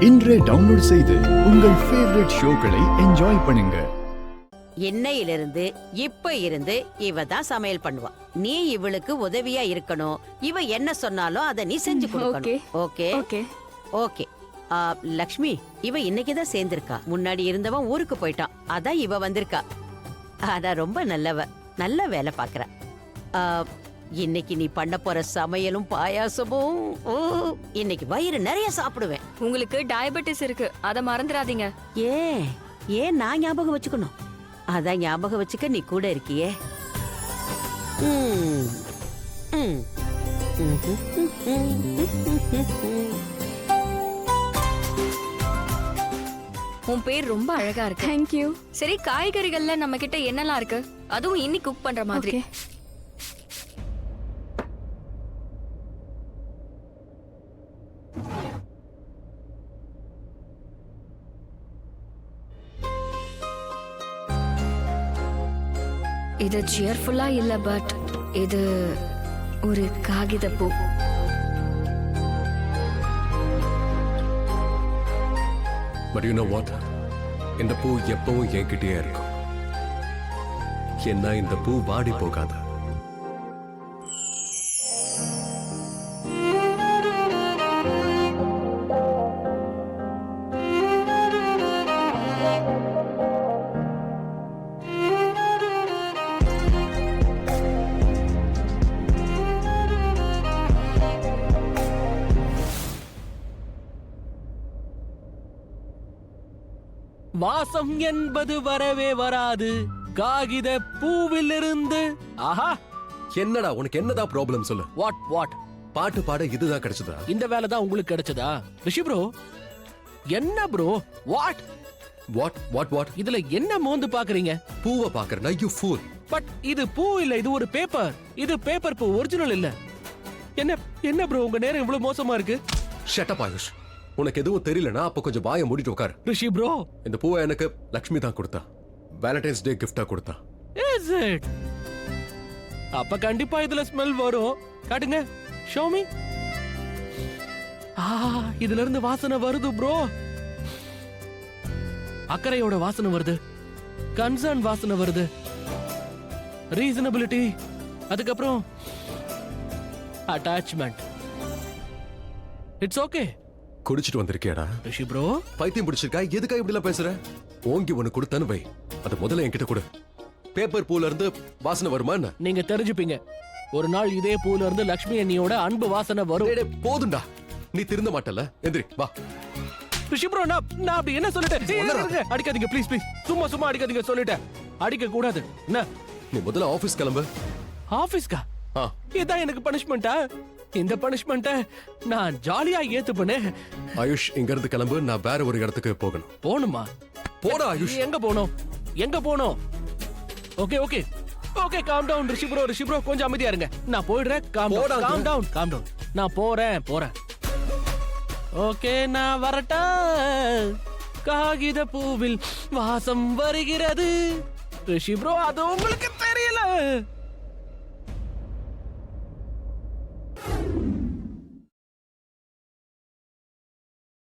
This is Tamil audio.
இன்றே டவுன்லோட் செய்து உங்கள் ஃபேவரட் ஷோக்களை என்ஜாய் பண்ணுங்க. என்னையிலிருந்து இப்ப இருந்து இவ தான் சமையல் பண்ணுவா. நீ இவளுக்கு உதவியா இருக்கணும். இவ என்ன சொன்னாலும் அதை நீ செஞ்சு கொடுக்கணும். Okay okay okay. லக்ஷ்மி, இவ இன்னைக்குதான் சேர்ந்திருக்கா. முன்னாடி இருந்தவன் ஊருக்கு போயிட்டான். அதான் இவ வந்திருக்கா. ஆனா ரொம்ப நல்லவ, நல்ல வேலை பாக்குற. இன்னைக்கு நீ பண்ண போற சமையலும் பாயாசமும் இன்னைக்கு வயிறு நிறைய சாப்பிடுவேன். உங்களுக்கு டயபெட்டிஸ் இருக்கு, அத மறந்துடாதீங்க. ஏன் நான் ஞாபகம் வச்சுக்கணும்? அதான் ஞாபகம் வச்சுக்க நீ கூட இருக்கியே. உன் பேர் ரொம்ப அழகா இருக்கு. Thank you. சரி, காய்கறிகள்ல நம்ம கிட்ட என்னெல்லாம் இருக்கு? அதுவும் இன்னி குக் பண்ற மாதிரி. Okay. இது சியர்ஃபுல்லா இல்ல, பட் இது ஒரு காகித பூ. But you know what? இந்த பூ எப்பவும் என்கிட்டயே இருக்கும். என்ன இந்த பூ வாடி போகாது. வாசம் என்பது வரவே வராது காகித பூவிலிருந்து. ஆஹா, என்னடா உனக்கு என்னதான் ப்ராப்ளம் சொல்லு. வாட் பாட்டு பாட இதுதான் கிடைச்சதா? இந்த வேலை தான் உங்களுக்கு கிடைச்சதா? ரிஷி ப்ரோ, என்ன ப்ரோ? வாட் வாட் இதுல என்ன மோந்து பாக்குறீங்க? பூவை பாக்குறனா? You pool. பட் இது பூ இல்ல, இது ஒரு பேப்பர். இது பேப்பர் பூ, ஒரிஜினல் இல்ல. என்ன ப்ரோ, உங்க நேரம் இவ்வளவு மோசமா இருக்கு? Shut up Ayush. உனக்கு எதுவும் தெரியலனா அப்ப கொஞ்சம் வாயை மூடிட்டு உட்கார். ரிஷி ப்ரோ, இந்த பூவை எனக்கு லக்ஷ்மி தான் கொடுத்தா. வேலண்டைன்ஸ் டே கிஃப்டா கொடுத்தா. Is it? அப்ப கண்டிப்பா இதுல ஸ்மெல் வரும். காட்டுங்க, ஷோ மீ. இதுல இருந்து வாசனை வருது ப்ரோ. அக்கறையோட வாசனை வருது, கன்சர்ன் வாசனை வருது, ரீசனபிலிட்டி, அதுக்கப்புறம் அட்டாச்மெண்ட். It's okay. குடிச்சிட்டு வந்திருக்கியாடா ரிஷி ப்ரோ? பைத்தியம் பிடிச்சிருக்கா? எதுக்கா இப்படி எல்லாம் பேசுற? ஓங்கி ஒன்னு கொடுத்தானு வை, அது முதல்ல என்கிட்ட கொடு. பேப்பர் பூல இருந்து வாசனை வருமா என்ன? நீங்க தெரிஞ்சுப்பீங்க. ஒரு நாள் இதே பூல இருந்து லக்ஷ்மி அண்ணியோட அன்பு வாசனை வரும். போதுண்டா, நீ திருந்த மாட்டல. எந்திரி வா. ரிஷி ப்ரோ, நான் அப்படி என்ன சொல்லிட்டேன்? அடிக்காதீங்க ப்ளீஸ். சும்மா அடிக்காதீங்க சொல்லிட்டேன். அடிக்க கூடாது. என்ன? நீ முதல்ல ஆபீஸ் கிளம்பு. ஆபீஸ்க்கா? இதான் எனக்கு பனிஷ்மெண்டா? இந்த பனிஷ்மெண்ட்ட நான் ஜாலியா ஏத்துப்பனே. ஆயுஷ், இங்க இருந்து கிளம்பு. நான் வேற ஒரு இடத்துக்கு போகணும். போணுமா? போடா ஆயுஷ். எங்க போனோம்? Okay calm down Rishi bro, கொஞ்சம் அமைதியா இருங்க. நான் போயிடுறேன். Calm down. நான் போறேன். ஓகே, நான் வரட்டா? காகித பூவில் வாசம் வருகிறது. ரிஷி ப்ரோ, அது உங்களுக்கு தெரியல.